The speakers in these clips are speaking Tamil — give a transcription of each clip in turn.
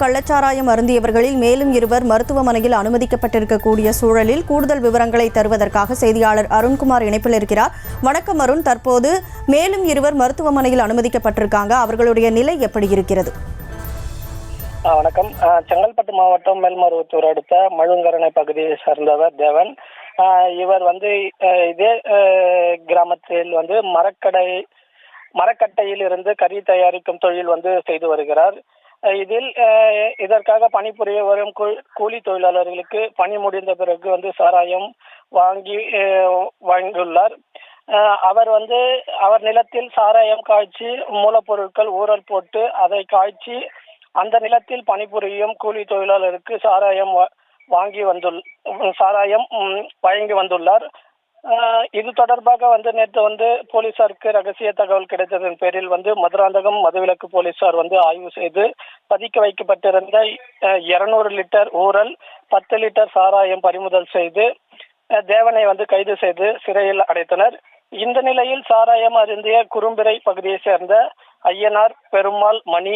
கள்ளச்சாராயம் அருந்தியவர்களில் மேலும் 2 மருத்துவமனையில் அனுமதிக்கப்பட்டிருக்கக்கூடிய சூழலில் கூடுதல் விவரங்களை தருவதற்காக செய்தியாளர் அருண்குமார் இணைப்பில் இருக்கிறார். வணக்கம் அருண். தற்போது மேலும் 2 மருத்துவமனையில் அனுமதிக்கப்பட்டிருக்காங்க. அவர்களுடைய நிலை எப்படி இருக்கிறது? வணக்கம். செங்கல்பட்டு மாவட்டம் மேல்மருவத்தூர் அடுத்த மழுங்கரணை பகுதியை சார்ந்தவர் தேவன். இவர் இதே கிராமத்தில் மரக்கட்டையில் இருந்து கறி தயாரிக்கும் தொழில் செய்து வருகிறார். இதற்காக பணிபுரிய வரும் கூலி தொழிலாளர்களுக்கு பணி முடிந்த பிறகு சாராயம் வாங்கியுள்ளார். அவர் நிலத்தில் சாராயம் காய்ச்சி மூலப்பொருட்கள் ஊறல் போட்டு அதை காய்ச்சி அந்த நிலத்தில் பணிபுரியும் கூலி தொழிலாளருக்கு சாராயம் வழங்கி வந்துள்ளார். இது தொடர்பாக நேற்று போலீசாருக்கு ரகசிய தகவல் கிடைத்ததன் பேரில் மதுராந்தகம் மதுவிலக்கு போலீசார் ஆய்வு செய்து பதுக்க வைக்கப்பட்டிருந்த 200 லிட்டர் ஊறல் 10 லிட்டர் சாராயம் பறிமுதல் செய்து தேவனை கைது செய்து சிறையில் அடைத்தனர். இந்த நிலையில் சாராயம் அருந்திய குறும்பிறை பகுதியை சேர்ந்த ஐயனார், பெருமாள், மணி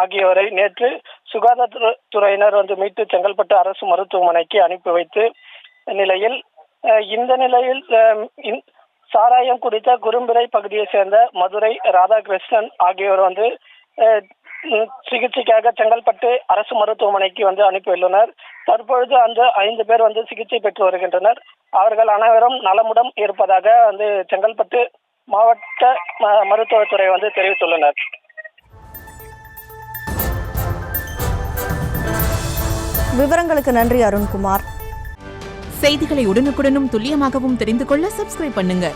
ஆகியோரை நேற்று சுகாதாரத்துறையினர் மீட்டு செங்கல்பட்டு அரசு மருத்துவமனைக்கு அனுப்பி வைத்து நிலையில் சாராயம் குடித்த குறும்பிறை பகுதியை சேர்ந்த மதுரை, ராதாகிருஷ்ணன் ஆகியோர் சிகிச்சைக்காக செங்கல்பட்டு அரசு மருத்துவமனைக்கு அனுப்பியுள்ளனர். தற்பொழுது அந்த 5 பேர் சிகிச்சை பெற்று வருகின்றனர். அவர்கள் அனைவரும் நலமுடன் இருப்பதாக செங்கல்பட்டு மாவட்ட மருத்துவத்துறை தெரிவித்துள்ளனர். விவரங்களுக்கு நன்றி அருண்குமார். செய்திகளை உடனுக்குடனும் துல்லியமாகவும் தெரிந்து கொள்ள சப்ஸ்கிரைப் பண்ணுங்க.